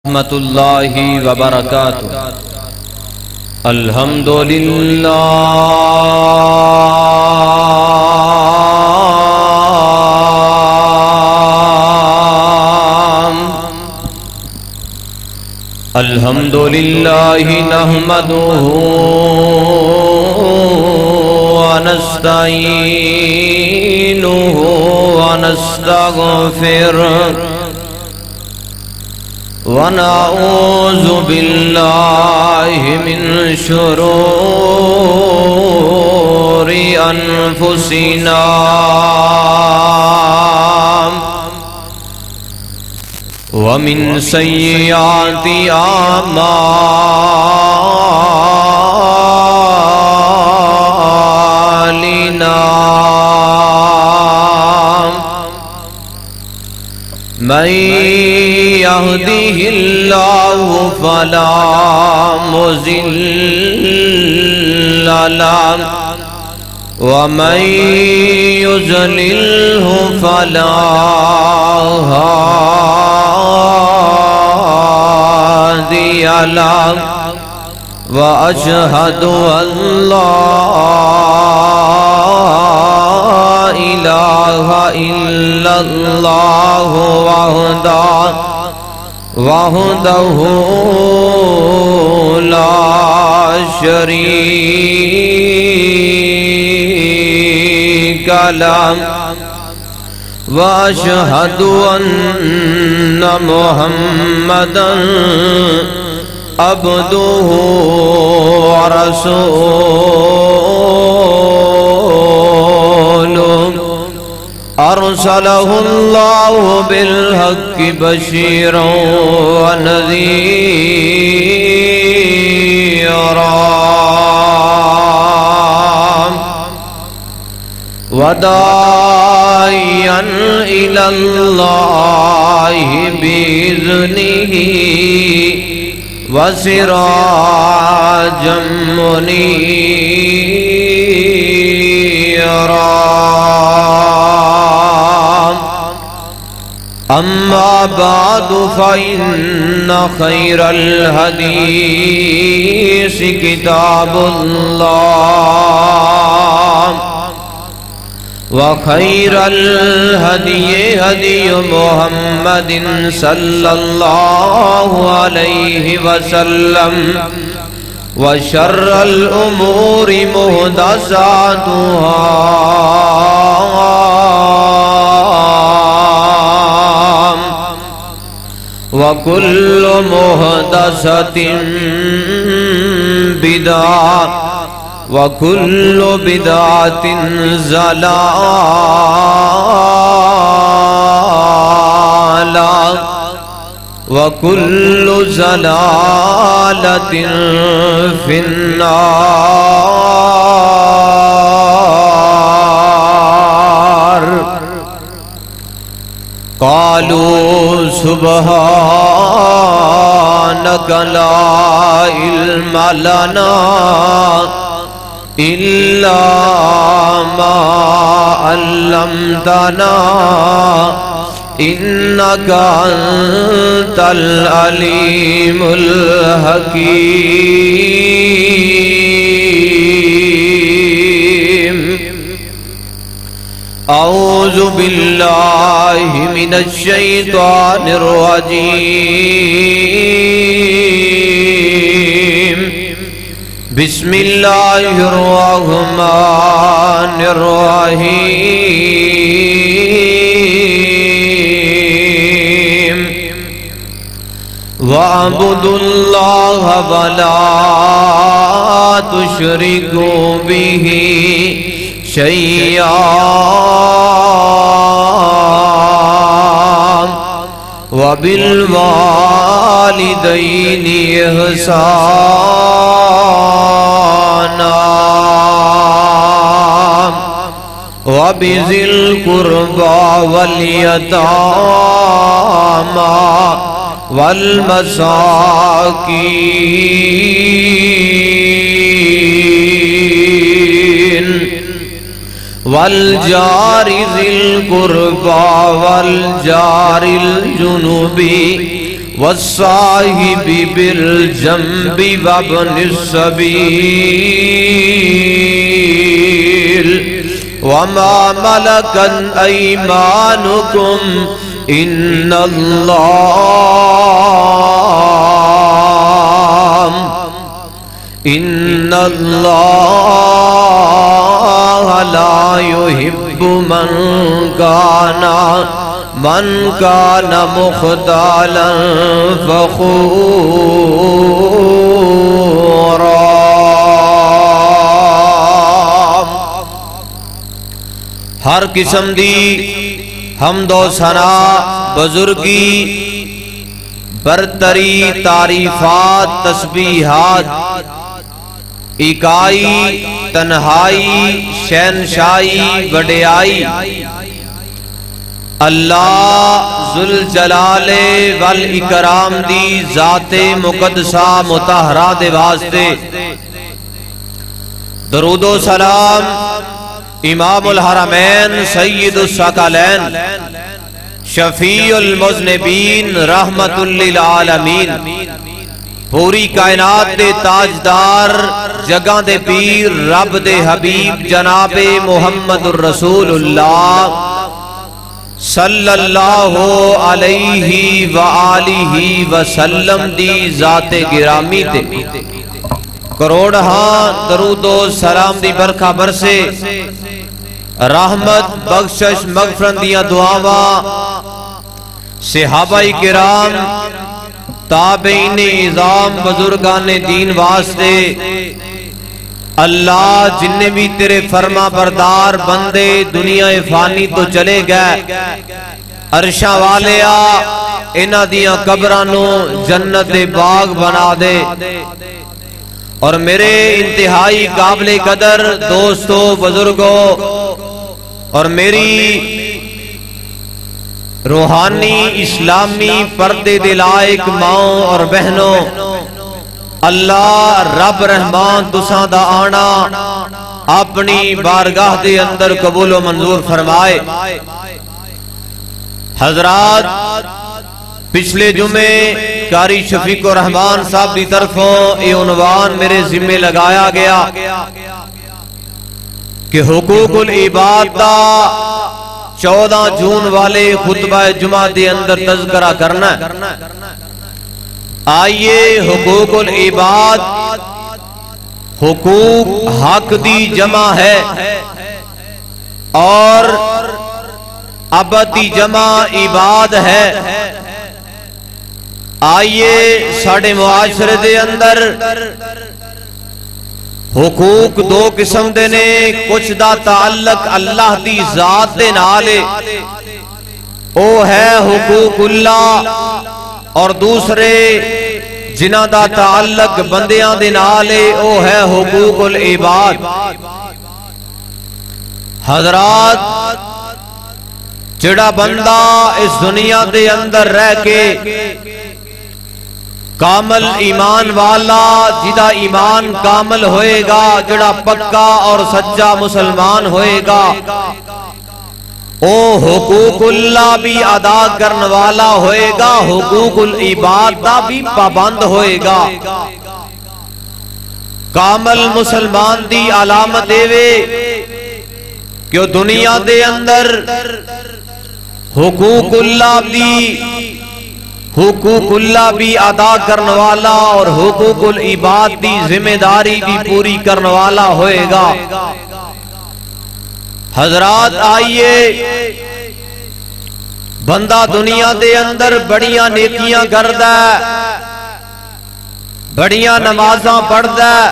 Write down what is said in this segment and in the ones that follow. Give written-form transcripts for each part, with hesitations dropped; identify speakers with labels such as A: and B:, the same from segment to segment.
A: رحمۃ اللہ وبرکاتہ۔ الحمدللہ الحمدللہ نحمدہ ونستعینہ ونستغفرہ ونعوذ باللہ من شرور انفسنا ومن سیئات اعمالنا من يهده الله فلا مضل له ومن يضلله فلا هادي له وأشهد أن لا إله إلا الله وحده لا شريك له وأشهد أن محمدًا عبده ورسوله أرسله الله بالحق بشيرا ونذيرا وداعيا إلى الله بإذنه وسراجا منيرا أما بعد فإن خير الحديث كتاب الله وخير الهدي هدي محمد صلى الله عليه وسلم وشر الأمور محدثاتها وكل محدثة بدعة وكل بدعة ضلالة وكل ضلالة في النار قالوا سبحانك لا علم لنا إلا ما علمتنا إنك أنت العليم الحكيم أعوذ بالله من الشيطان الرجيم بسم الله الرحمن الرحيم واعبدوا الله ولا تشركوا به شيئا وبالوالدين إحسانا وبذي القربى واليتامى والمساكين والجار ذي القربى والجار الجنب والصاحب بالجنب وابن السبيل وما ملكت أيمانكم إن الله لا يحب من كان مختالا فخورا. ہر قسم دی حمد و ثنا بزرگی برتری تعریفات تسبیحات اکائی تنہائی شہنشائی وڈیائی اللہ ذوالجلال والاکرام دی ذات مقدسہ مطہرہ دے واسطے درود و سلام امام الحرمین سید الثقلین شفیع المذنبین رحمت للعالمین پوری کائنات دے تاجدار جگہ دے پیر رب دے حبیب جناب محمد الرسول اللہ صلی اللہ علیہ وآلہ وسلم دی ذات گرامی تے کروڑہاں درود و سلام دی برکھا برسے رحمت بخشش مغفرت دیاں دعاواں صحابہ کرام تابعین اعظام بزرگان دین واسطے اللہ جنہیں بھی تیرے فرما بردار بندے دنیا فانی تو چلے گئے عرشاں والیا انہاں دیاں قبرانوں جنت دے باغ بنا دے. اور میرے انتہائی قابل قدر دوستوں بزرگوں اور میری روحانی اسلامی پردے دلائق ماؤں اور بہنوں اللہ رب رحمان تساں دا آنا اپنی بارگاہ دے اندر قبول و منظور فرمائے. حضرات پچھلے جمعے قاری شفیق الرحمان صاحب دی طرفوں یہ عنوان میرے ذمہ لگایا گیا کہ حقوق العباد دا 14 جون والے خطبہ جمعہ دے اندر تذکرہ کرنا ہے. آئیے حقوق العباد حقوق حق دی جمع ہے اور عبد دی جمع عباد ہے. آئیے ساڑھے معاشرے دے اندر حقوق دو قسم دے نے کچھ دا تعلق اللہ دی ذات دے نالے او ہے حقوق اللہ اور دوسرے جنہ دا تعلق بندیاں دے نالے او ہے حقوق العباد. حضرات جڑا بندہ اس دنیا دے اندر رہ کے کامل ایمان والا جدا ایمان کامل ہوئے گا جڑا پکا اور سچا مسلمان ہوئے گا او حقوق اللہ بھی ادا کرنے والا ہوئے گا حقوق العباد دا بھی پابند ہوئے گا. کامل مسلمان دی علامت دے وے کہ دنیا دے اندر حقوق اللہ بھی ادا کرنے والا اور حقوق العباد دی ذمہ داری بھی پوری کرنے والا ہوئے گا. حضرات آئیے بندہ دنیا دے اندر بڑیاں نیکیاں کردا ہے بڑیاں نمازاں پڑھدا ہے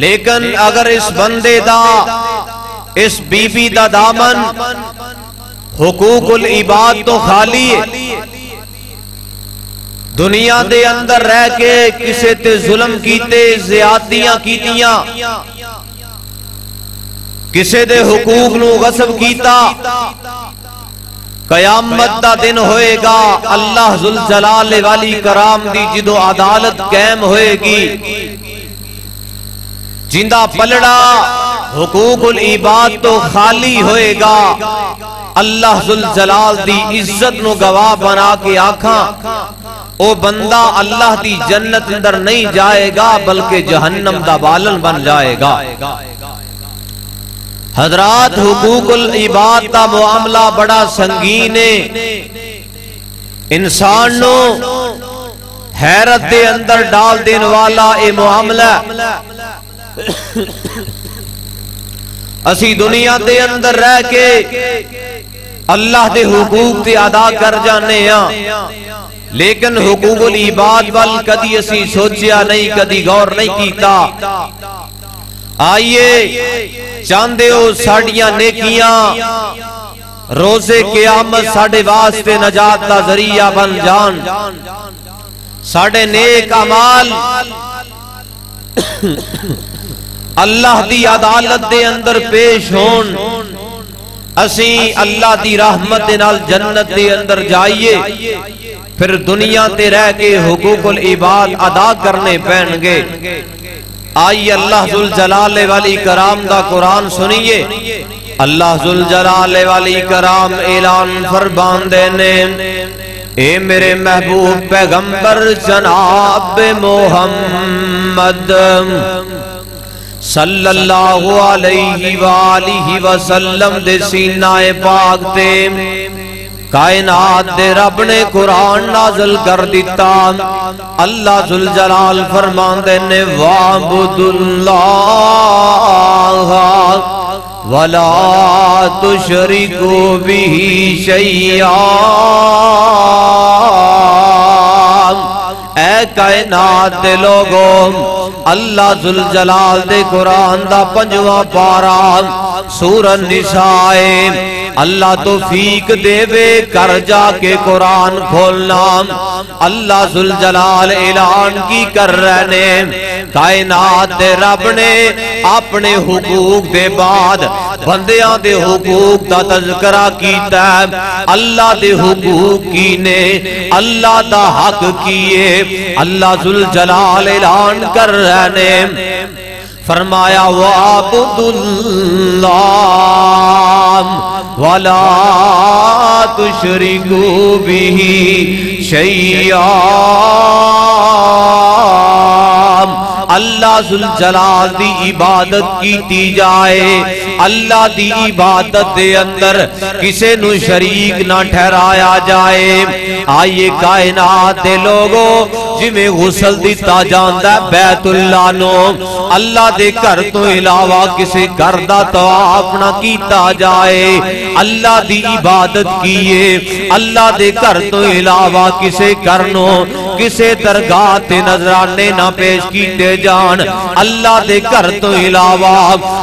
A: لیکن اگر اس بندے دا اس بی بی دا دامن حقوق العباد تو خالی ہے دنیا دے اندر رہ کے کسے تے ظلم کیتے زیادتیاں کیتیاں کسے دے حقوق نو غصب کیتا قیامت دا دن ہوئے گا اللہ ذوالجلال والی کرام دی جدو عدالت قائم ہوئے گی جندہ پلڑا حقوق العباد تو خالی ہوئے گا، اللہ ذوالجلال دی عزت نو گواہ بنا کے آکھاں او بندہ اللہ دی جنت اندر نہیں جائے گا بلکہ جہنم دا بالن بن جائے گا۔ حضرات حقوق العباد دا معاملہ بڑا سنگین ہے، انسان نو حیرت دے اندر ڈال دین والا اے معاملہ۔ اسی دنیا دے اندر رہ کے اللہ دے حقوق تے ادا کر جانے ہاں، لیکن حقوق العباد وال کدی اسی سوچیا نہیں، کدی غور نہیں کیتا۔ آئیے چاندے ہو ساڑیاں نیکیاں روزے قیامت ساڑے واسطے نجات دا ذریعہ بن جان، ساڑے نیک اعمال اللہ دی عدالت دے اندر پیش ہون، اسی اللہ دی رحمت دے نال جنت دے اندر جائیے، پھر دنیا تے رہ کے حقوق العباد ادا کرنے پہن گے۔ آئیے اللہ ذوالجلال والی کرام دا قرآن سنیے، اللہ ذوالجلال والی کرام اعلان فرمان دینے، اے میرے محبوب پیغمبر جناب محمد صلی اللہ علیہ وآلہ وسلم دے سینہ پاک تے کائنات دے رب نے قرآن نازل کر دیتا۔ اللہ ذوالجلال فرمان دینے وَاعْبُدُوا اللَّهَ وَلَا تُشْرِكُوا بِهِ شَيْئًا۔ اے کائنات دے لوگوں، اللہ ذوالجلال دے قرآن دا 5واں پارہ سورہ النساء، اللہ توفیق دے وے کر جا کے قرآن کھولنا۔ اللہ ذوالجلال اعلان کی کر رہنے، کائنات دے رب نے اپنے حقوق دے بعد بندیاں دے حقوق دا تذکرہ کیتا ہے۔ اللہ دے حقوق کی نے اللہ دا حق کیے، اللہ ذوالجلال اعلان کر رہنے، فرمایا وَاعْبُدُوا اللَّهَ وَلَا تُشْرِكُوا بِهِ شَيْئًا۔ اللہ ذوالجلال دی عبادت کیتی جائے، اللہ دی عبادت دے اندر کسے نو شریک نہ ٹھہرایا جائے۔ آئیے کائنات دے لوگوں، جی میں غسل دیتا جاندہ بیت اللہ نو، اللہ دے گھر تو علاوہ کسے گھر دا طواف نہ کیتا جائے، اللہ دی عبادت کیے، اللہ دے گھر تو علاوہ کسے کرنو کسے درگاہ تے نظرانے نہ پیش کیتے جان، اللہ دے گھر تو علاوہ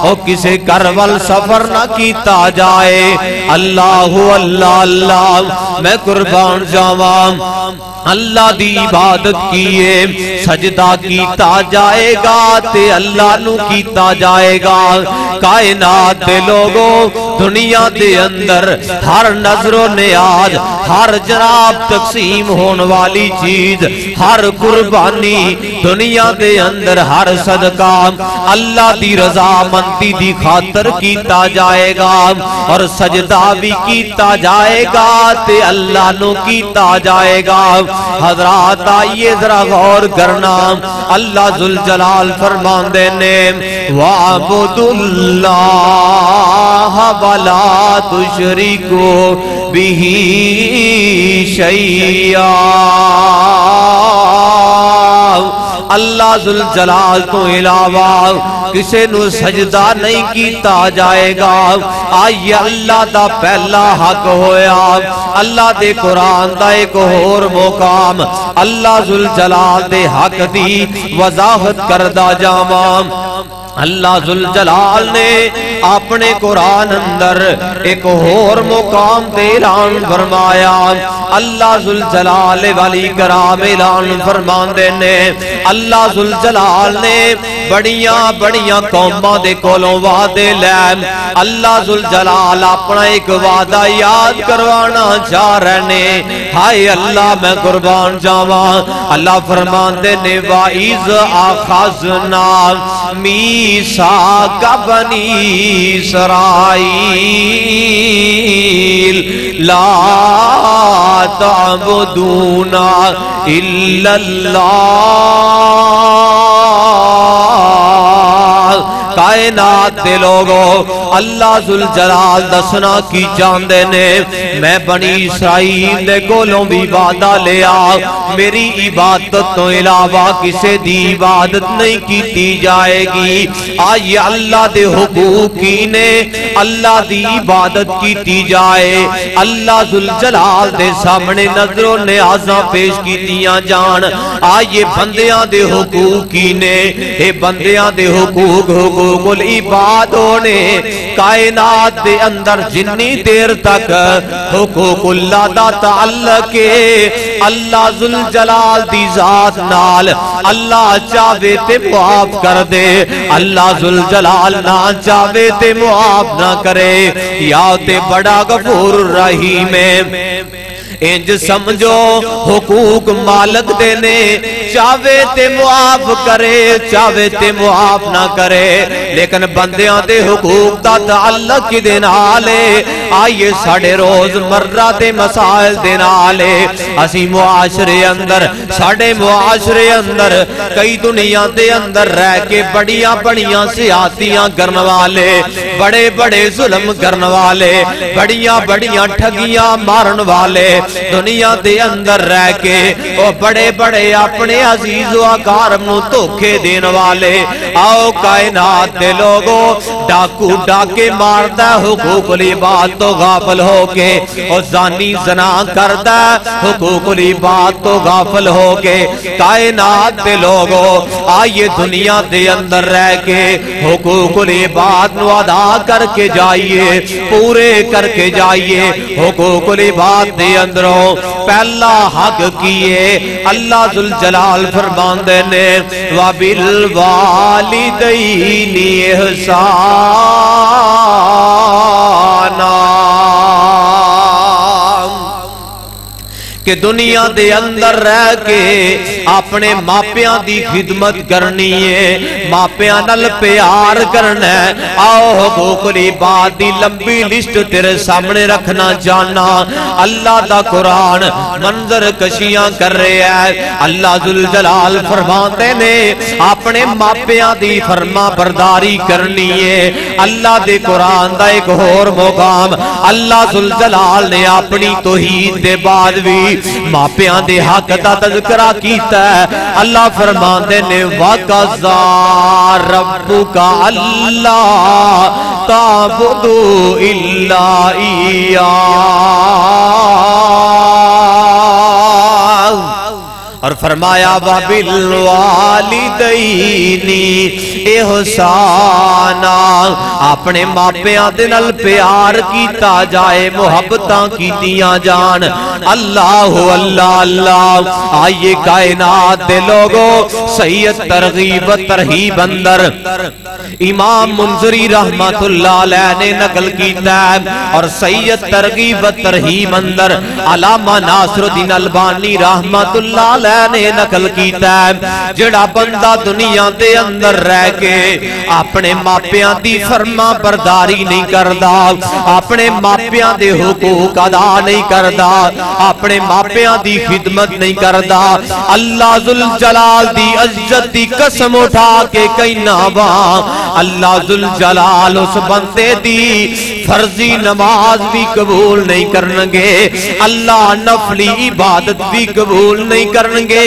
A: اور کسے کرول سفر نہ کیتا جائے۔ اللہ اللہ اللہ میں قربان جاواں، اللہ دی عبادت کیے، سجدہ کیتا جائے گا تے اللہ نو کیتا جائے گا۔ کائنات دے لوگوں، دنیا دے اندر ہر نظر و نیاز، ہر جناب تقسیم ہون والی چیز، ہر قربانی دنیا دے اندر، ہر صدقہ اللہ دی رضا مندی دی خاطر کیتا جائے گا، اور سجدہ بھی کیتا جائے گا تے اللہ نو کیتا جائے گا۔ حضرات آئیے ذرا غور کرنا، اللہ ذوالجلال فرمان دینے وَاعْبُدُوا اللَّهَ وَلَا تُشْرِكُوا بِهِ شَيْئًا۔ اللہ ذوالجلال تو علاوہ کسے نو سجدہ نہیں کیتا جائے گا۔ آئیے اللہ دا پہلا حق ہویا، اللہ دے قرآن دا ایک اور مقام اللہ ذوالجلال دے حق دی وضاحت کردہ جاواں۔ اللہ ذوالجلال نے اپنے قرآن اندر ایک اور مقام تے اعلان فرمایا، اللہ ذوالجلال والی کرام اعلان فرماندے نے اللہ ذوالجلال نے بڑیاں بڑیاں قوماں دے کولوں وعدے لے اللہ ذوالجلال اپنا ایک وعدہ یاد کروانا چاہ رہے نے ہائے اللہ میں قربان جاواں اللہ فرماندے نے وَإِذْ أَخَذْنَا مِيثَاقَ بَنِي إِسْرَائِيلَ لَا تَعْبُدُونَ إِلَّا اللَّهَ کائنات دے لوگو اللہ ذوالجلال دسنا کی جاندے نے میں بنی اسرائیل دے کولوں بھی وعدہ لیا میری عبادت تو علاوہ کسے دی عبادت نہیں کیتی جائے گی آئیے اللہ دے حقوق کی نے اللہ دی عبادت کیتی جائے اللہ ذوالجلال دے سامنے نظر و نیازاں پیش کیتیاں جان آئیے بندیاں دے حقوق کی نے اے بندیاں دے حقوق العباد ہونے کائنات دے اندر جنی دیر تک حقوق اللہ دا تعلق اللہ ذوالجلال دی ذات نال اللہ چاہوے تے معاف کر دے اللہ ذوالجلال نہ چاہوے تے معاف نہ کرے یا تے بڑا غفور رحیم انج سمجھو حقوق مالک دینے چاہوے تے معاف کرے چاہوے تے معاف نہ کرے لیکن بندیاں دے حقوق دا تعلق کی دینالے آئیے ساڑھے روز مرہ دے مسائل دینالے اسی معاشرے اندر ساڑھے معاشرے اندر کئی دنیا دے اندر رہ کے بڑیاں بڑیاں سیاسیاں کرنوالے بڑے بڑے ظلم کرنوالے بڑیاں بڑیاں ٹھگیاں مارن والے دنیا دے اندر رہ کے وہ بڑے بڑے اپنے عزیز و اقارب نو دھوکے دین والے آؤ کائنات دے لوگوں ڈاکو ڈاکے ماردا حقوق العباد تو غافل ہو کے اور زانی زنا کردا حقوق العباد تو غافل ہو کے کائنات دے لوگوں آئیے دنیا دے اندر رہ کے حقوق العباد نو ادا کر کے جائیے پورے کر کے جائیے حقوق العباد دے اندروں پہلا حق کیے اللہ ذوالجلال فرماندے نے وَبِالْوَالِدَيْنِ إِحْسَانًا کہ دنیا دے اندر رہ کے اپنے ماپیاں دی خدمت کرنی ہے ماپیاں نل پیار کرنا ہے آؤ حقوق العباد دی لمبی لسٹ تیرے سامنے رکھنا جانا اللہ دا قرآن منظر کشیاں کر رہے ہیں اللہ ذوالجلال فرماتے نے اپنے ماپیاں دی فرما برداری کرنی ہے اللہ دے قرآن دا ایک اور مقام اللہ ذوالجلال نے اپنی توحید دے بعد بھی ماپیاں دے حق دا تذکرہ کیتا ہے اللہ فرماندے نے وَقَضَى رَبُّكَ أَلَّا تَعْبُدُوا إِلَّا إِيَّاهُ اور فرمایا وَبِالْوَالِدَيْنِ إِحْسَانًا اپنے ماپیاں دے نال پیار کیتا جائے محبتاں کیتیاں جان اللہ اللہ اللہ آئیے کائنات دے لوگوں سید ترغیب و ترہیب اندر امام منذری رحمت اللہ علیہ نے نقل کیتا ہے اور سید ترغیب و ترہیب اندر علامہ ناصر الدین البانی رحمت اللہ علیہ نے نقل کیتا ہے جڑا بندہ دنیا دے اندر رہ کے اپنے ماپیاں دی فرما برداری نہیں کردا اپنے ماپیاں دے حقوق ادا نہیں کردا اپنے ماپیاں دی خدمت نہیں کردا اللہ ذوالجلال دی عزت دی قسم اٹھا کے کہنا وا اللہ ذوالجلال اس بندے دی فرضی نماز بھی قبول نہیں کرنگے اللہ نفلی عبادت بھی قبول نہیں کرنگے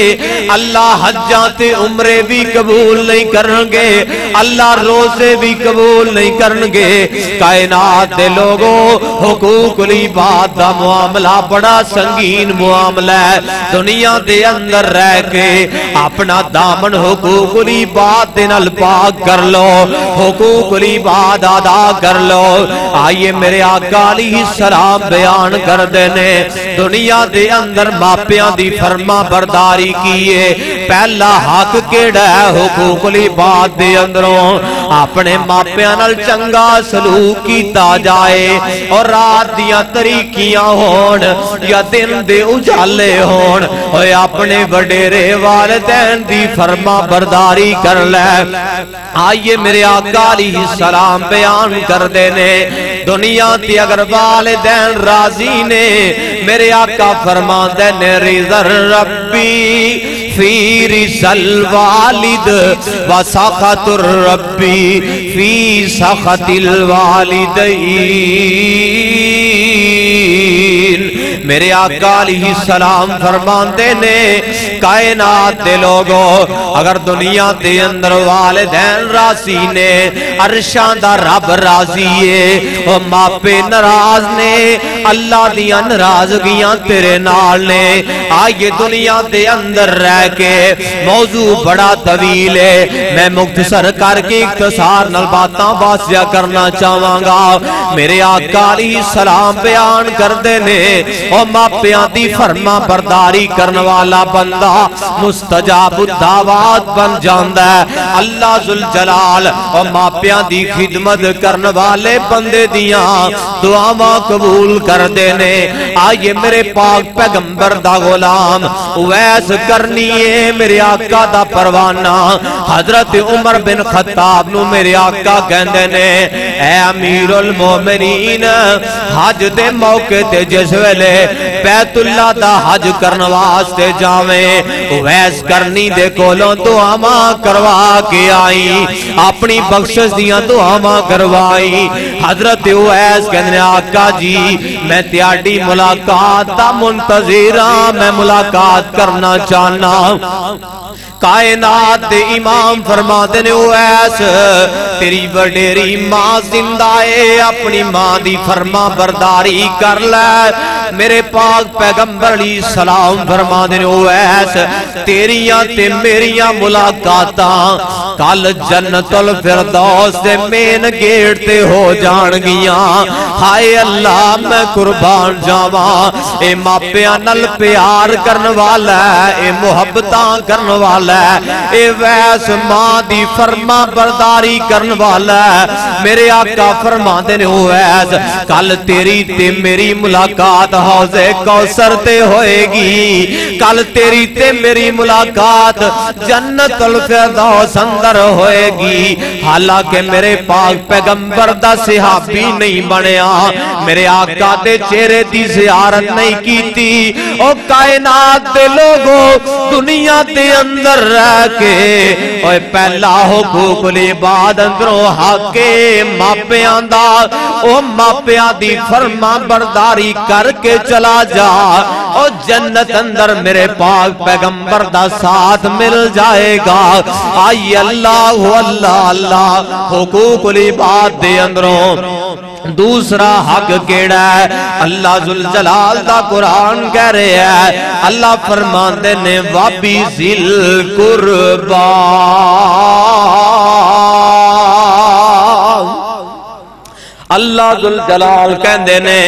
A: اللہ حجات عمرے بھی قبول نہیں کرنگے اللہ روزے بھی قبول نہیں کرنگے کائنات دے لوگوں حقوق العباد دا معاملہ بڑا سنگین معاملہ ہے دنیا دے اندر رہ کے اپنا دامن حقوق العباد دے نال پاک کر لو حقوق العباد ادا کر لو آئیے میرے آقا علیہ السلام بیان کر دینے دنیا دے اندر ماپیاں دی فرما برداری کیے پہلا حق کیڑا ہے حقوق العباد دے اندروں اپنے ماپیاں نال چنگا سلوک کیتا جائے اور رات دیاں طریقیاں ہون یا دن دے اجالے ہون اور اپنے وڈیرے والدین دی فرما برداری کر لے آئیے میرے آقا علیہ السلام بیان کر دینے دنیا تی اگر والدین راضی نے میرے آقا فرما دینے رضا ربی فی رضا الوالد و سخط الربی فی سخط الوالدین میرے آقا علیہ السلام فرماندے نے کائنات دے لوگوں اگر دنیا دے اندر والدین راضی نے عرشان دا رب راضی ہے اور ماپے ناراض نے اللہ دیاں ناراضگیاں تیرے نال نے آئیے دنیا دے اندر رہ کے موضوع بڑا طویل ہے میں مختصر کر کے اختصار نال باتاں واسطہ کرنا چاہواں گا میرے آقا علیہ السلام بیان کر دینے اور ماپیاں دی فرما برداری کرن والا بندہ مستجاب الدعوات بن جاندا ہے اللہ ذوالجلال اور ماپیاں دی خدمت کرن والے بندے دیاں دعاواں قبول کر دینے آئیے میرے پاک پیغمبر دا غلام ویس کرنی ہے میرے آقا دا پروانہ حضرت عمر بن خطاب نو میرے آقا کہندے نے اے امیر المومنین حج دے موقع تے جس ویلے بیت اللہ دا حج کرن واسطے جاویں ویس کرنی دے کولوں دعاواں کروا کے آئی اپنی بخشش دیاں دعاواں کروائی حضرت ویس کہندے آقا جی میں تیاڈی ملاقات دا منتظر ہاں میں ملاقات کرنا چاہنا کائنات دے امام فرما دینے ویس تیری وڈیری ماں زندہ ہے اپنی ماں دی فرما برداری کر لے میرے پاک پیغمبر علیہ السلام فرما دینے ویس تیریاں تے میریاں ملاقاتاں کل جنت الفردوس دے مین گیٹ تے ہو جان گیاں ہائے اللہ میں قربان جاواں اے ماپیاں نال پیار کرن والا اے محبتاں کرن والا اے ویس ماں دی فرما برداری کرن والا میرے آقا فرما دینے ویس کل تیری تے میری ملاقات حوض کوثر تے ہوئے گی کل تیری تے میری ملاقات جنت الفردوس اندر ہوئے گی حالانکہ میرے پاک پیغمبر دا صحابی نہیں بنیا میرے آقا دے چہرے دی زیارت نہیں کیتی او کائنات دے لوگوں دنیا دے اندر رہ کے اوے پہلا حقوق العباد اندروں حق ماپیاں دا او ماپیاں دی فرما برداری کر کے چلا جا او جنت اندر میرے پاک پیغمبر دا ساتھ مل جائے گا آئی اللہ اللہ اللہ حقوق العباد دے اندروں دوسرا حق کیڑا ہے اللہ ذوالجلال دا قرآن کہہ رہے ہیں اللہ فرماندے نے وابی ذل قربا اللہ ذوالجلال کہندے نے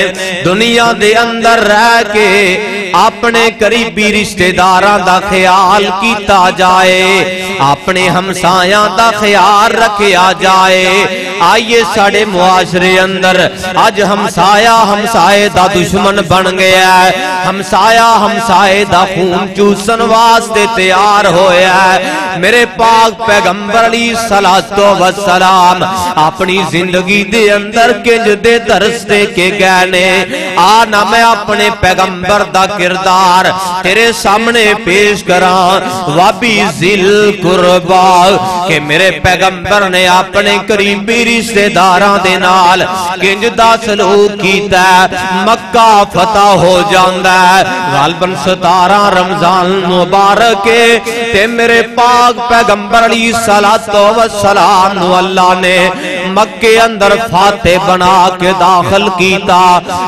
A: دنیا دے اندر رہ کے اپنے قریبی رشتہ داراں دا خیال کیتا جائے اپنے ہمسایاں دا خیال رکھیا جائے آئیے ساڑے معاشرے اندر آج ہمسائے دا دشمن بن گیا ہے ہمسائے دا خون چوسن واسطے تیار ہویا ہے میرے پاک پیغمبر علیہ السلام اپنی زندگی دے اندر کنج دے درس دے کے گہنے آنا میں اپنے پیغمبر دا کردار تیرے سامنے پیش کراں وابی ذل قربا کہ میرے پیغمبر نے اپنے قریبی رشتہ داراں دے نال کنج دا سلوک کیتا ہے مکہ فتح ہو جاندا ہے غالباً 17 رمضان مبارک تے میرے پاک پیغمبر علیہ السلام نو اللہ نے مکے اندر فاتح بنا کے داخل کیتا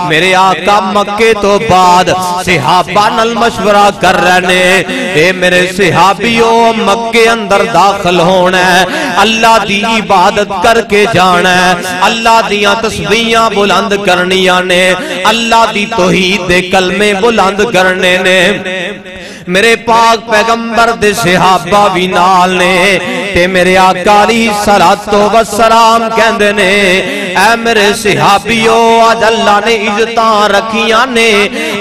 A: میرے آقا مکے تو بعد صحابہ نال مشورہ کر رہے نے اے میرے صحابیو مکے اندر داخل ہونا ہے اللہ دی عبادت کر کے جانا ہے اللہ دیاں تسبیحاں بلند کرنیاں نے اللہ دی توحید دے کلمے بلند کرنے نے میرے پاک پیغمبر دے صحابہ بھی نال نے تے میرے آقا علیہ الصلوۃ والسلام کہندے نے اے میرے صحابیو آج اللہ نے عزتاں رکھیاں نے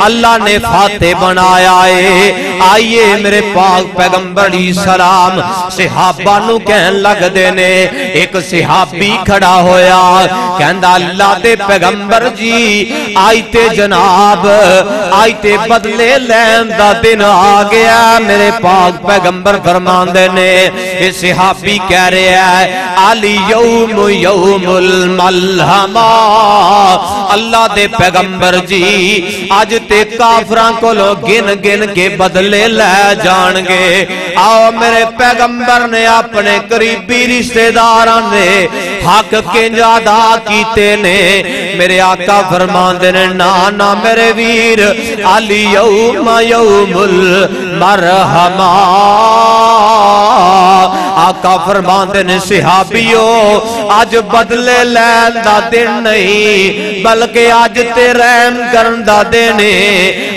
A: اللہ نے فاتح بنایا ہے آئیے میرے پاک پیغمبر علیہ السلام صحابہ نو کہن لگ دے نے ایک صحابی کھڑا ہویا کہندا اللہ دے پیغمبر جی آئی تے جناب آئی تے بدلے لین دا دن آ گیا میرے پاک پیغمبر فرماندے نے یہ صحابی کہہ رہے ہیں علی یوم یوم الملحمہ اللہ دے پیغمبر جی آج تے کافراں کو لو گن گن کے بدلے لے جان گے آؤ میرے پیغمبر نے اپنے قریبی رشتہ داراں نے حق کے ادا کیتے نے میرے آقا فرماندے نے نا میرے ویر علی یوم یوم المرحمہ آقا فرماندے نے صحابیو آج بدلے لین دا دن نہیں بلکہ آج تے رحم کرن دا دینے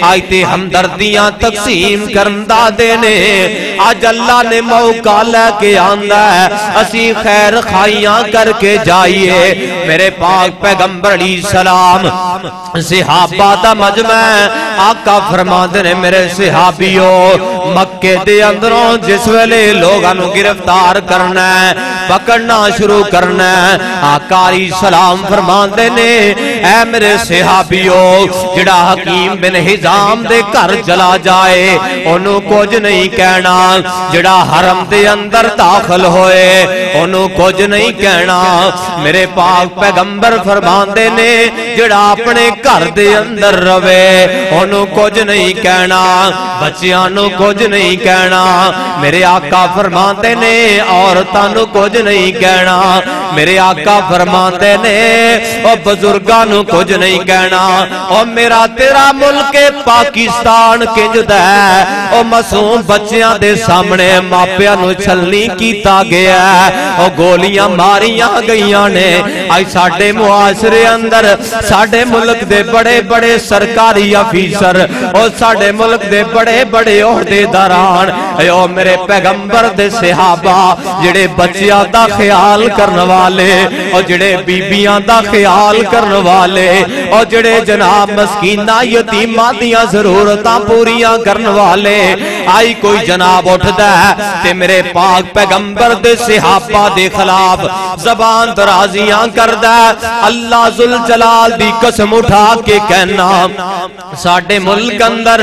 A: آج تے ہمدردیاں تقسیم کرن دا دینے آج اللہ نے موقع لے کے آندہ ہے اسی خیر خائیاں کر کے جائیے میرے پاک پیغمبر علیہ السلام صحابہ دا مجمع آقا فرماندے نے میرے صحابیو مکے دے اندروں جس ویلے لوگاں نو گرفتار کرنا ہے پکڑنا شروع کرنا ہے آقا علیہ السلام فرماندے نے اے میرے صحابیو جڑا حکیم بن حزام دے گھر چلا جائے انہوں کچھ نہیں کہنا جڑا حرم دے اندر داخل ہوئے انہوں کچھ نہیں کہنا میرے پاک پیغمبر فرماندے نے جڑا اپنے گھر دے اندر روے انہوں کچھ نہیں کہنا بچیانوں کچھ نہیں کہنا میرے آقا فرماندے نے عورتانوں کچھ نہیں کہنا میرے آقا فرماندے نے اور بزرگانوں کچھ نہیں کہنا اور میرا تیرا ملک پاکستان کے جدہ ہے اور معصوم بچیاں دے سامنے ماپیاں نو چھلنی کیتا گیا ہے اور گولیاں ماریاں گئیاں نے آئی ساڑھے معاشرے اندر ساڑھے ملک دے بڑے بڑے سرکاری افیسر اور ساڑھے ملک دے بڑے بڑے عہدے داران ایو میرے پیغمبر دے صحابہ جڑے بچیاں دا خیال کرنے والے اور جڑے بیبیاں دا خیال کرنے والے اور جڑے جناب مسکینہ یتیمہ دیاں ضرورتاں پوریاں کرنے والے آئی کوئی جناب اٹھتا ہے تے میرے پاک پیغمبر دے صحابہ دے خلاف زبان درازیاں کردہ اللہ ذوالجلال دی قسم اٹھا کے کہنا ساڑھے ملک اندر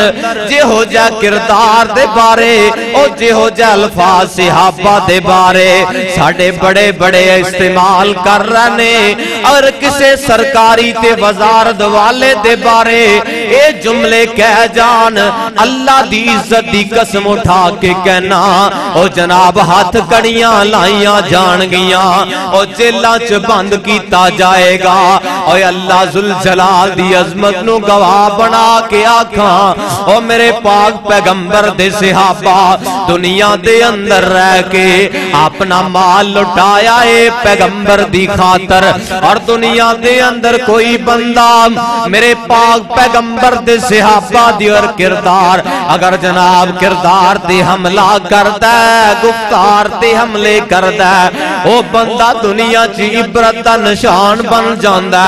A: جے ہو جا کردار دے بارے اور جے ہو جا الفاظ صحابہ دے بارے ساڑھے بڑے بڑے استعمال کر رہنے اور کسے سرکاری تے وزارت والے دے بارے اے جملے کہہ جان اللہ دی عزت دی قسم اٹھا کے کہنا او جناب ہاتھ کڑیاں لائیاں جان گیاں او جیلہ چ بند کیتا جائے گا او اللہ ذوالجلال دی عظمت نو گواہ بنا کے آکھاں او میرے پاک پیغمبر دے صحابہ دنیا دے اندر رہ کے اپنا مال لٹایا اے پیغمبر دی خاطر اور دنیا دے اندر کوئی بندہ میرے پاک پیغمبر دے صحابہ دی اور کردار اگر جناب کردار تے حملہ کردہ گفتار تے حملے کردہ او بندہ دنیا چی عبرت نشان بن جاندہ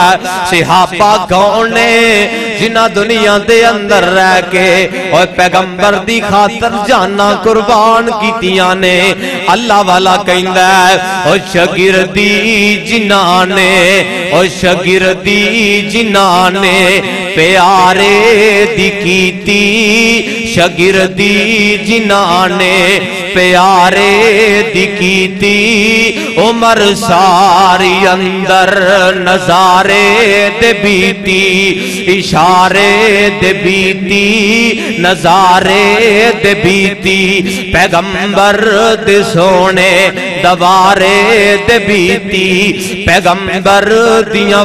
A: صحابہ کون نے جنہ دنیا دے اندر رہ کے اور پیغمبر دی خاطر جانا قربان کیتیاں نے اللہ والا کہندہ ہے اور شگردی جنانے اور شگردی جنانے پیارے دی کیتی شگردی جنانے پیارے دی کیتی عمر ساری اندر نظارے دے بیتی اشارے دے بیتی نظارے دے بیتی پیغمبر دے سونے دوارے دے بیتی پیغمبر دیاں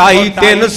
A: 2.5-3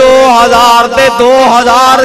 A: 2000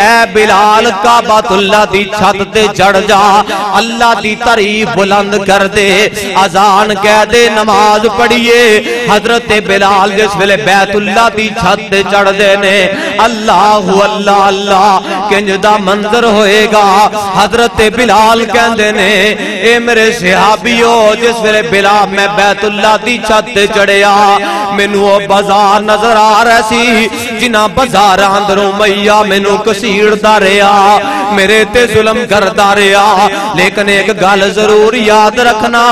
A: اے بلال کعبۃ اللہ دی چھت تے چڑھ جا اللہ دی تعریف بلند کر دے اذان کہہ دے نماز پڑھیے حضرت بلال جس ویلے بیت اللہ دی چھت تے چڑھ دے نے اللہ اللہ اللہ کنج دا منظر ہوئے گا حضرت بلال کہندے نے اے میرے صحابیو جس ویلے بلال میں بیت اللہ دی چھت تے چڑھیا مینوں او بازار نظر آ رہا سی جنہ بازار اندروں میاں مینوں کسیڑدا رہیا میرے تے ظلم کردا رہیا لیکن ایک گل ضرور یاد رکھنا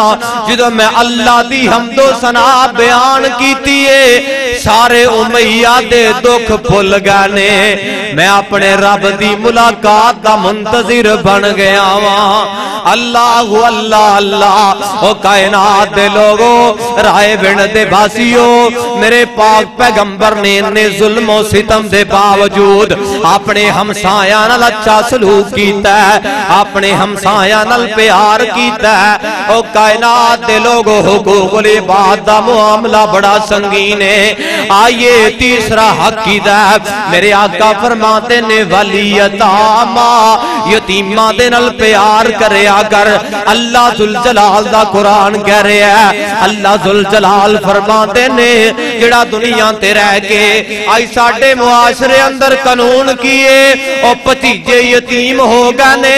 A: جدوں میں اللہ دی حمد و ثنا بیان کیتی ہے سارے امیہ دے دکھ بھول گئے نے میں اپنے رب دی ملاقات دا منتظر بن گیا ہاں اللہ اللہ اللہ او کائنات دے لوگوں رائے بن دے باسیو میرے پاک پیغمبر نے اتنے ظلم و ستم دے باوجود اپنے ہمسایاں نال اچھا سلوک کیتا ہے اپنے ہمسایاں نال پیار کیتا ہے او کائنات دے لوگوں حقوق العباد دا معاملہ بڑا سنگین ہے آئیے تیسرا حق کیتا ہے میرے آقا فرماتے نے ولی یتاما یتیمہ دے نال پیار کریا کر اللہ ذوالجلال دا قرآن کہہ رہا ہے اللہ ذوالجلال فرماتے نے جڑا دنیا تے رہ کے آئی ساڑھے معاشرے اندر قانون کیے اور پتیجے یتیم ہو گئے نے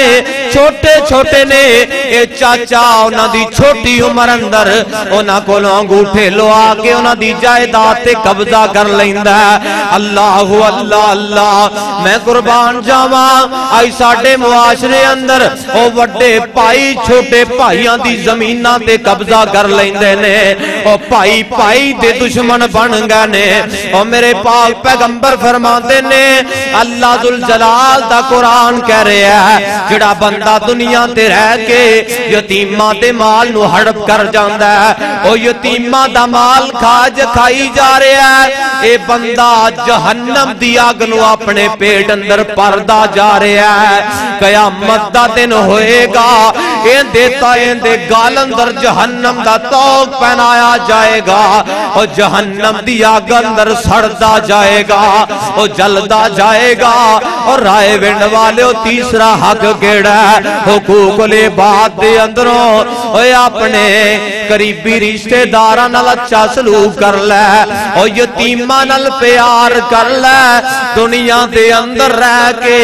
A: چھوٹے چھوٹے نے اے چاچا انہاں دی چھوٹی عمر اندر انہاں کو انگوٹھے لو آکے انہاں دی جائیداد تے قبضہ کر لیندا ہے اللہ اللہ اللہ میں قربان جاواں آئی ساڑھے معاشرے اندر او وڈے پائی چھوٹے پائیاں دی زمینہ تے قبضہ کر لیندے نے او پائی پائی دے دشمن بن گئے نے او میرے پاک پیغمبر فرماتے نے اللہ ذوالجلال دا قرآن کہہ رہے ہیں جڑا بندہ دنیا تے رہ کے یتیمہ دے مال نو ہڑپ کر جاندہ ہے او یتیمہ دا مال کھاج کھائی جا رہے ہیں اے بندہ جہنم دی آگ نو اپنے پیٹ اندر پردہ جا رہے ہیں قیامت دا دن ہوئے گا این دیتا این دے گال اندر جہنم دا توق پہنایا جائے گا اور جہنم دی آگ اندر سڑدا جائے گا اور جلدا جائے گا اور رائے ونڈ والے تیسرا حق گیڑا ہے حقوق العباد دے اندروں اوے اپنے قریبی رشتہ داراں نال اچھا سلوک کر لے اور یتیماں نال پیار کر لے دنیا دے اندر رہ کے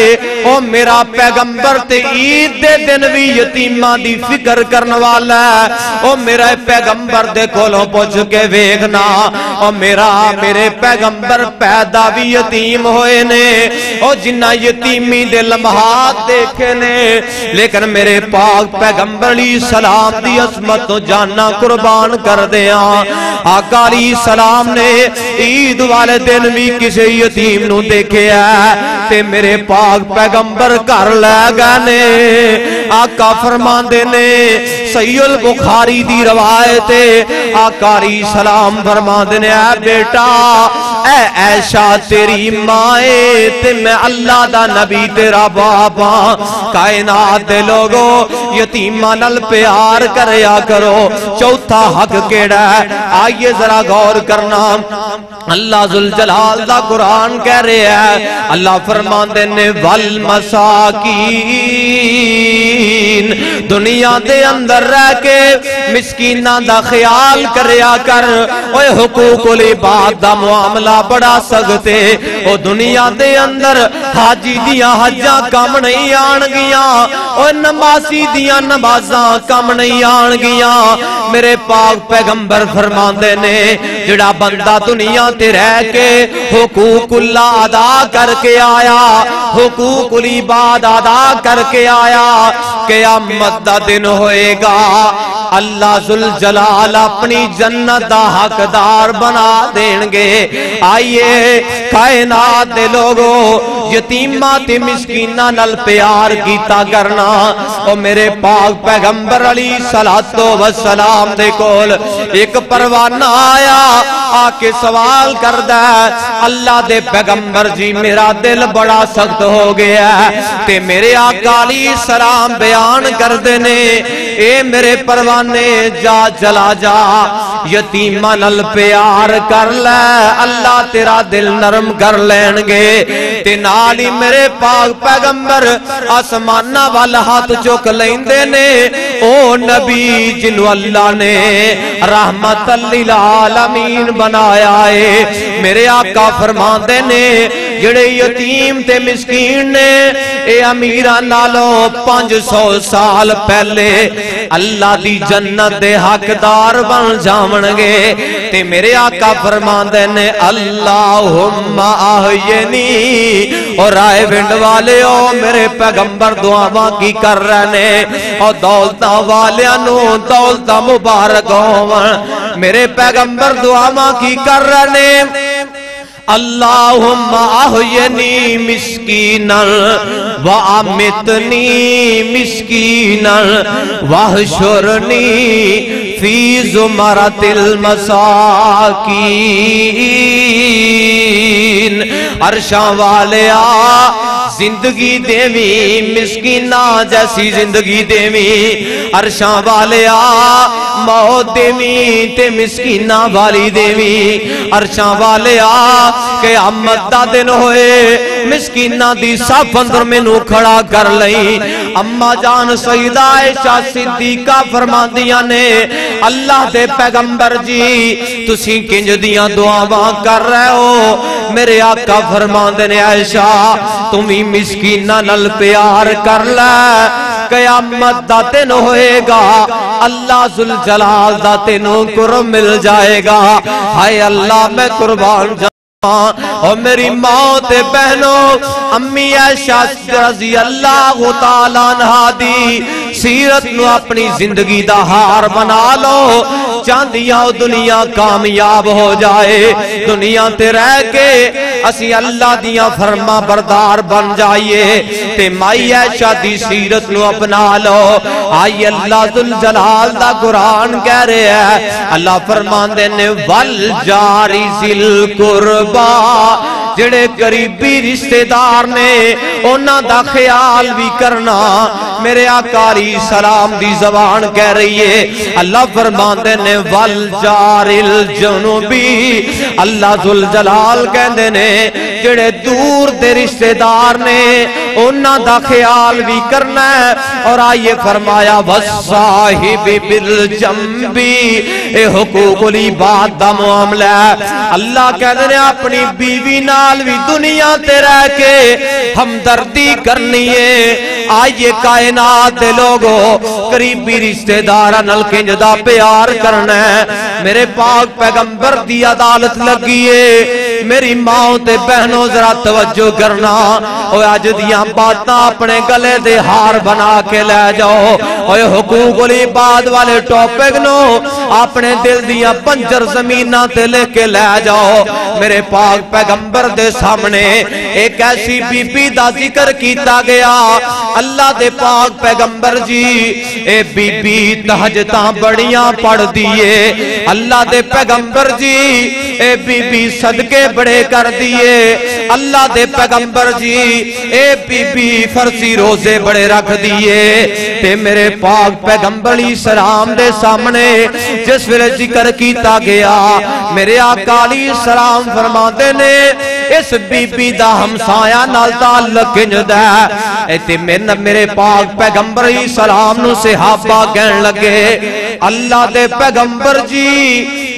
A: او میرا پیغمبر تے عید دے دن بھی یتیماں دی فکر کرنے والا ہے او میرا پیغمبر دے کولوں پوچھ کے ویکھنا او میرے پیغمبر پیدا بھی یتیم ہوئے نے او جنہ یتیمی دے لمحات دیکھے نے لیکن میرے پاک پیغمبر علیہ السلام دی عظمت تو جاننا قربان کر دیا آقا علیہ السلام نے عید والے دن بھی کسی یتیم نو دیکھے ہے تے میرے پاک پیغمبر کر لے گئے نے آقا فرمان دے نے صحیح البخاری دی روایت آقا علیہ السلام فرمان دے نے اے بیٹا اے عائشہ تیری مائے تے میں اللہ دا نبی تیرا بابا کائنات دے لوگوں یتیمہ نال پیار کریا کرو چوتھا حق کیڑا ہے آئیے ذرا غور کرنا اللہ ذوالجلال دا قرآن کہہ رہے ہیں اللہ فرمان دے نے والمساکین دنیا دے اندر رہ کے مسکیناں دا خیال کریا کر اوے حقوق العباد دا معاملہ بڑا سختے او دنیا دے اندر حاجی دیاں حجاں کم نہیں آن گیاں او نمازی دیاں نمازاں کم نہیں آن گیاں میرے پاک پیغمبر فرماندے نے جڑا بندہ دنیا تے رہ کے حقوق اللہ ادا کر کے آیا حقوق العباد ادا کر کے آیا قیامت دا دن ہوئے گا اللہ ذوالجلال اپنی جنت دا حقدار بنا دیں گے آئیے کائنات دے لوگوں یتیمات مسکینہ نل پیار کیتا کرنا او میرے پاک پیغمبر علیہ السلام دے کول ایک پروانہ آیا آکے سوال کردہ اللہ دے پیغمبر جی میرا دل بڑا سخت ہو گیا ہے تے میرے آقا علیہ السلام بیان کر دینے اے میرے پروانہ فرمانے جا چلا جا یتیمہ نل پیار کر لے اللہ تیرا دل نرم کر لین گے تے نالی میرے پاک پیغمبر آسمانہ والا ہاتھ چک لیندے نے او نبی جنو اللہ نے رحمت للعالمین بنایا ہے میرے آقا فرماندے نے جڑے یتیم تے مسکین نے اے امیران نالو 500 سال پہلے اللہ دی جنت دے حقدار بن جاونگے تے میرے آقا فرماندے نے اللہم آہینی اور رائے بنڈ والے او میرے پیغمبر دعاواں کی کر رہنے اور دولتاں والیانو دولتاں مبارک ہوں میرے پیغمبر دعاواں کی کر رہنے اللہم آہینی مسکینا وآمتنی مسکینا وحشرنی فی زمرت المساکین عرشاں والے زندگی دیوی مسکینہ جیسی زندگی دیوی عرشاں والے موت دیوی تے مسکینہ والی دیوی عرشاں والے قیامت دا دن ہوئے مسکینہ دی صف اندر میں نو کھڑا کر لئی اما جان سیدہ عائشہ صدیقہ فرماندیاں نے اللہ دے پیغمبر جی تسی کنج دیاں دعاواں کر رہے ہو میرے آقا فرماندے نے عائشہ تمہیں مسکینہ نل پیار کر لے قیامت دا دن ہوئے گا اللہ ذوالجلال دا تینوں قرب مل جائے گا ہائے اللہ میں قربان اور میری ماں تے بہنوں امی عائشہ رضی اللہ تعالیٰ عنہ دی سیرت نو اپنی زندگی دا ہار بنا لو چاندیاں دنیا کامیاب ہو جائے دنیا تے رہ کے اسی اللہ دیاں فرما بردار بن جائیے تے مائی عائشہ دی سیرت نو اپنا لو آئی اللہ ذوالجلال دا قرآن کہہ رہے ہیں اللہ فرمان دینے والجاری ذل قربا جڑے قریبی رشتہ دار نے انہاں دا خیال بھی کرنا میرے آقا علیہ السلام دی زبان کہہ رہی ہے اللہ فرماندے نے والجار الجنوبی اللہ ذوالجلال کہندے نے جڑے دور دے رشتہ دار نے انہاں دا خیال بھی کرنا ہے اور آئیے فرمایا والصاحب بالجنبی اے حقوق العباد دا معاملہ اللہ کہندے نے اپنی بیوی نال بھی دنیا تے رہ کے ہمدردی کرنی ہے آئیے کائنات دے لوگو قریبی رشتہ دارہ نل کنج دا پیار کرنا ہے میرے پاک پیغمبر دی عدالت لگیے میری ماں تے بہنوں ذرا توجہ کرنا اور آج دیاں باتاں اپنے گلے دے ہار بنا کے لے جاؤ اور حقوق العباد والے ٹاپک نو اپنے دل دیاں پنجر زمینہ تے لے کے لے جاؤ میرے پاک پیغمبر دے سامنے ایک ایسی بی بی دا ذکر کیتا گیا اللہ دے پاک پیغمبر جی اے بی بی تہجتاں بڑیاں پڑھ دیئے اللہ دے پیغمبر جی اے بی بی صدقے بڑے کر دیئے اللہ دے پیغمبر جی اے بی بی فرضی روزے بڑے رکھ دیئے تے میرے پاک پیغمبر علیہ السلام دے سامنے جس ویلے ذکر کیتا گیا میرے آقا علیہ السلام فرماتے نے اس بی بی دا ہمسایہ نال تعلق کنج ہے تے میرے پاک پیغمبر علیہ السلام نو صحابہ کہن لگے اللہ دے پیغمبر جی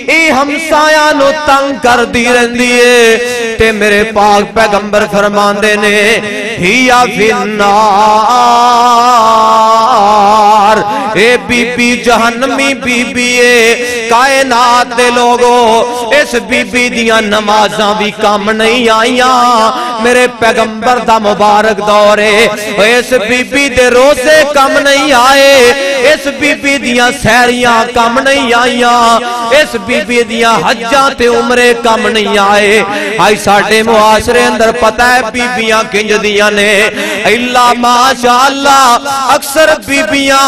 A: اے ہمسایہ نو تنگ کر دی رہندیے تے میرے پاک پیغمبر فرماندے نے ہیا فی النار اے بی بی جہنمی بی بی اے کائنات دے لوگو اس بی بی دیاں نمازاں بھی کام نہیں آئیاں میرے پیغمبر دا مبارک دورے اس بی بی دے روزے کم نہیں آئے اس بی بی دیاں سہریاں کم نہیں آئیاں اس بی بی دیاں حجاں تے عمرے کم نہیں آئے آئی ساڑھے معاشرے اندر پتہ ہے بی بیاں کنج دیاں نے اللہ ماشاءاللہ اکثر بی بیاں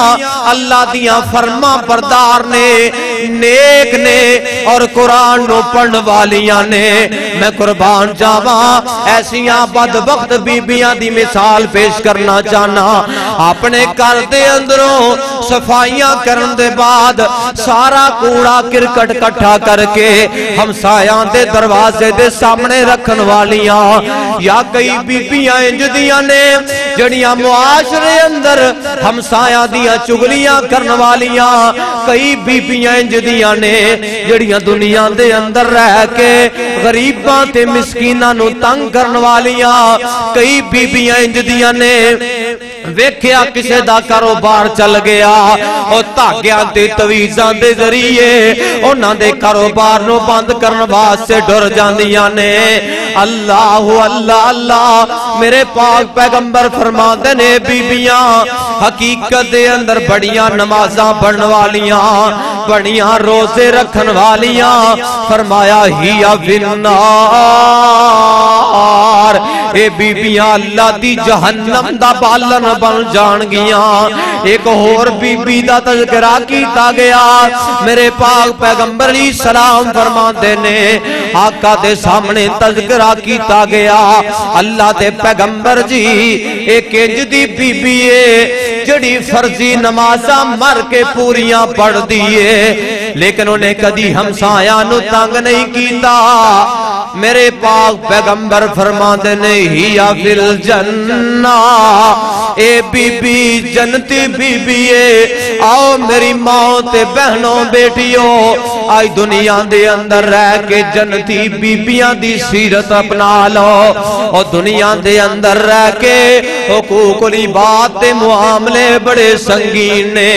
A: اللہ دیاں فرما بردار نے نیک نے اور قرآن نو پڑھن والیاں نے میں قربان جاواں ایسیاں بدبخت بی بیاں دی مثال پیش کرنا چاہنا اپنے گھر دے اندروں صفائیاں کرن دے بعد سارا کوڑا کرکٹ کٹھا کر کے ہمسایاں دے دروازے دے سامنے رکھن والیاں یا کئی بیبیاں انجدیاں نے جڑیاں معاشرے اندر ہمسایاں دیاں چگلیاں کرن والیاں کئی بیبیاں انجدیاں نے جڑیاں دنیا دے اندر رہ کے غریباں تے مسکیناں نو تنگ کرن والیاں کئی بیبیاں انجدیاں نے ویکھیا کسے دا کاروبار چل گیا اور تاگیاں تے تویزاں دے ذریعے انہاں دے کاروبار نو بند کرن واسطے ڈر جاندیاں نے اللہ اللہ اللہ میرے پاک پیغمبر فرماندے نے بیبیاں حقیقت دے اندر بڑیاں نمازاں پڑھن والیاں بڑیاں روزے رکھن والیاں فرمایا ہیا فِالنَّارِ اے بیبیاں اللہ دی جہنم دا بالن بن جان گیاں ایک اور بی بی دا تذکرہ کیتا گیا میرے پاک پیغمبر علیہ السلام فرماندے نے آقا دے سامنے تذکرہ کیتا گیا اللہ دے پیغمبر جی ایک انج دی بی بی ہے جڑی فرضی نمازاں مر کے پوریاں پڑھ دیئے لیکن انہیں کدی ہمسایاں نو تنگ نہیں کیتا میرے پاک پیغمبر فرماندے نے ہیا فی الجنہ اے بی بی جنتی بی بی ہے آؤ میری ماں تے بہنوں بیٹیوں آئی دنیا دے اندر رہ کے جنتی بی بیاں دی سیرت اپنا لو اور دنیا دے اندر رہ کے حقوق العباد تے معاملے بڑے سنگین نے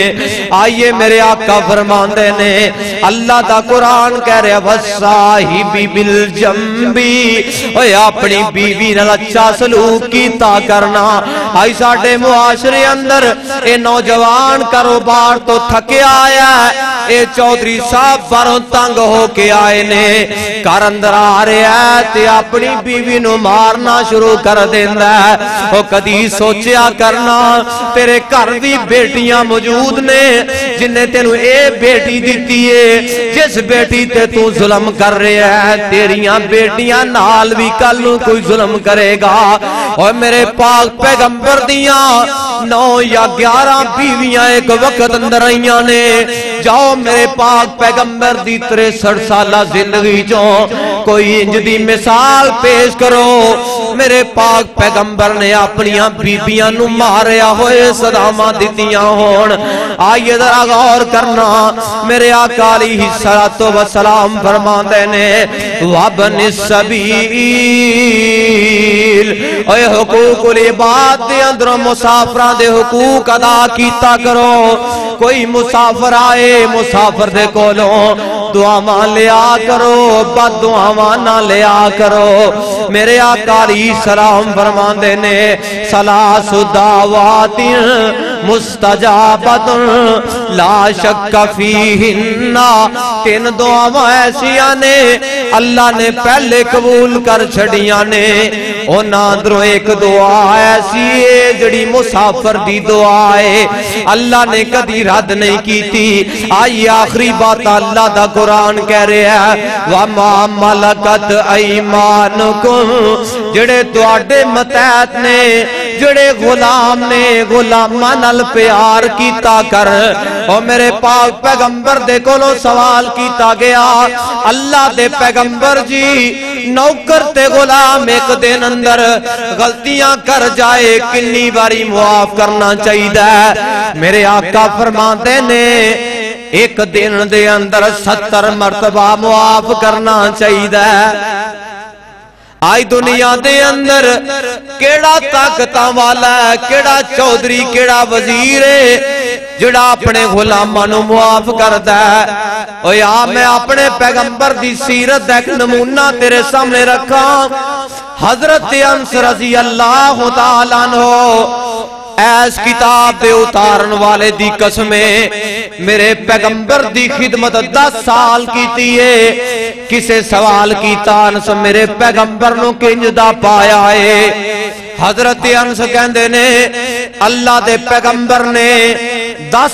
A: آئیے میرے آقا فرماندے نے اللہ دا قرآن کہہ رہے وَالصَّاحِبِ بِالْجَنبِ اوہ اپنی بیوی نال اچھا سلوک کیتا کرنا آئی ساڑھے معاشرے اندر اے نوجوان کاروبار تو تھکے آیا ہے اے چودھری صاحب باروں تنگ ہو کے آئے نے کار اندر آ رہے ہیں تے اپنی بیوی نو مارنا شروع کر دیندہ ہے او کدی سوچیا کرنا تیرے گھر دی بیٹیاں موجود نے جنہیں تینو اے بیٹی دیتی ہے جس بیٹی تے تو ظلم کر رہے ہیں تیریاں بیٹیاں نال بھی کل نو کوئی ظلم کرے گا اور میرے پاک پیغمبر دیاں 9 یا 11 بیویاں ایک وقت اندر آئیاں نے جاؤ میرے پاک پیغمبر دی 63 سالہ زندگی جو کوئی انج دی مثال پیش کرو میرے پاک پیغمبر نے اپنیاں بیبیاں نو ماریا ہوئے صدامہ دیتیاں ہون آئیے ذرا غور کرنا میرے آقا علیہ السلام فرماندے نے وَابْنِ السَّبِيلِ اے حقوق العباد دے اندر مسافران دے حقوق ادا کیتا کرو کوئی مسافر آئے مسافر دے کولوں دعاواں لیا کرو بد دعاواں نہ لیا کرو میرے آقا علیہ السلام فرماندے نے ثلاث دعوات مستجابت لا شک فیہن 3 دعاواں ایسیاں نے اللہ نے پہلے قبول کر چھڑیاں نے اونا اندروں ایک دعا ایسی ہے جڑی مسافر دی دعا ہے اللہ نے کدی رد نہیں کی تھی آئی آخری بات اللہ دا قرآن کہہ رہے ہیں وَمَا مَلَكَتْ أَيْمَانُكُمْ جڑے تواڈے متحد نے جڑے غلام نے غلاماں نال پیار کیتا کر اور میرے پاک پیغمبر دے کولوں سوال کیتا گیا اللہ دے پیغمبر جی نوکر تے غلام ایک دن اندر غلطیاں کر جائے کنی باری معاف کرنا چاہیے میرے آقا فرماتے نے ایک دن دے اندر 70 مرتبہ معاف کرنا چاہیے آئی دنیا دے اندر کیڑا طاقتاں والا ہے کیڑا چودھری کیڑا وزیر ہے جڑا اپنے غلامانو معاف کردا ہے او یا میں اپنے پیغمبر دی سیرت ایک نمونہ تیرے سامنے رکھا حضرت انس رضی اللہ تعالیٰ عنہ ایس کتاب دے اتارن والے دی قسمیں میرے پیغمبر دی خدمت 10 سال کیتی ہے کسے سوال کیتا انس میرے پیغمبر نو کنج دا پایا ہے حضرت انس کہندے نے اللہ دے پیغمبر نے 10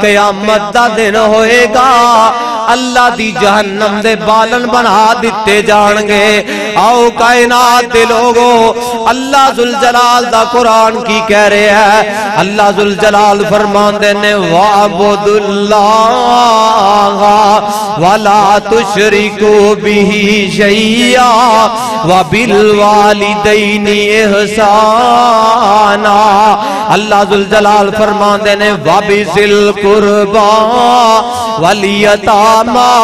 A: قیامت دا دن ہوئے گا اللہ دی جہنم دے بالن بنا دیتے جان گے۔ آؤ کائنات دے لوگو، اللہ ذوالجلال دا قرآن کی کہہ رہے ہیں، اللہ ذوالجلال فرمان دینے وَعْبُدُ اللَّهَ وَلَا تُشْرِكُوا بِهِ شَيْئًا وَبِالْوَالِدَيْنِ إِحْسَانًا۔ اللہ ذوالجلال فرمان دینے وَبِذِي الْقُرْبَى وَالْيَتَامَى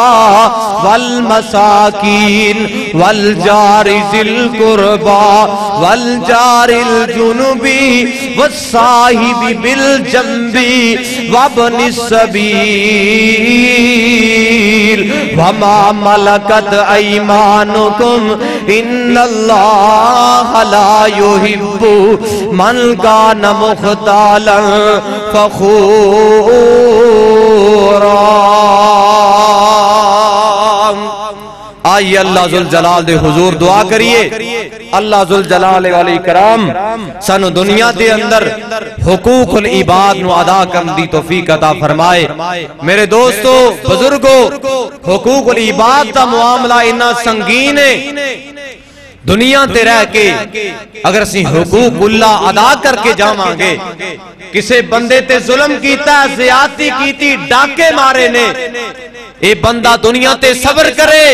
A: وَالْمَسَاكِينِ وَالْجَارِ ذِي الْقُرْبَى وَالْجَارِ الْجُنُبِ وَالصَّاحِبِ بِالْجَنبِ وَابْنِ السَّبِيلِ وَمَا مَلَكَتْ أَيْمَانُكُمْ إِنَّ اللَّهَ لَا يُحِبُّ مَنْ كَانَ مُخْتَالًا فَخُورًا۔ آئیے اللہ ذوالجلال دے حضور دعا کریے، اللہ ذوالجلال علیہ کرام سانو دنیا دے اندر حقوق العباد نو ادا کرن دی توفیق عطا فرمائے۔ میرے دوستو بزرگو، حقوق العباد دا معاملہ اتنا سنگین ہے، دنیا تے رہ کے اگر اسی حقوق اللہ ادا کر کے جاواں گے، کسے بندے تے ظلم کیتا ہے، زیادتی کیتی، ڈاکے مارے نے، اے بندہ دنیا تے صبر کرے،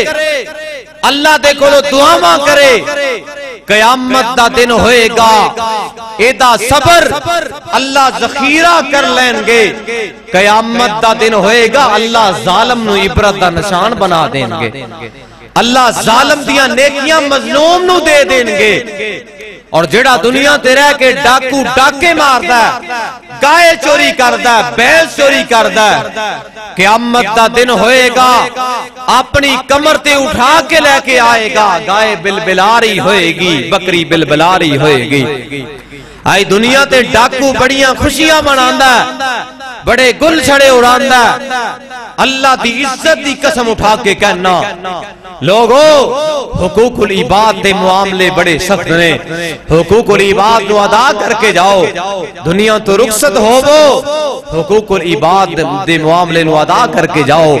A: اللہ دے کولو دعاواں کرے، قیامت دا دن ہوئے گا، اے دا صبر اللہ ذخیرہ کر لیں گے، قیامت دا دن ہوئے گا، اللہ ظالم نو عبرت دا نشان بنا دیں گے، اللہ ظالم دیاں نیکیاں مظلوم نو دے دیں گے۔ اور جڑا دنیا تے رہ کے ڈاکو ڈاکے ماردا ہے، گائے چوری کردا ہے، بیل چوری کردا ہے، قیامت دا دن ہوئے گا، اپنی کمر تے اٹھا کے لے کے آئے گا، گائے بلبلاری ہوئے گی، بکری بلبلاری ہوئے گی۔ آئی دنیا تے ڈاکو بڑیاں خوشیاں مناندا ہے، بڑے گل چھڑے اڑاندا ہے، اللہ دی عزت دی قسم اٹھا کے کہنا لوگو حقوق العباد دے معاملے بڑے سخت نے، حقوق العباد نو ادا کر کے جاؤ، دنیا تو رخصت ہوو، حقوق العباد دے معاملے نو ادا کر کے جاؤ،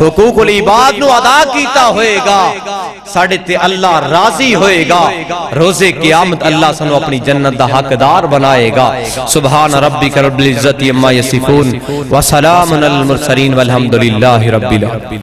A: حقوق العباد نو ادا کیتا ہوئے گا، ساڑھے تے اللہ راضی ہوئے گا، روزے قیامت اللہ سنو اپنی جنت دا حقدار بنائے گا۔ سبحان ربک رب العزت عما یصفون وسلام علی المرسلین والحمدللہ رب العالمین۔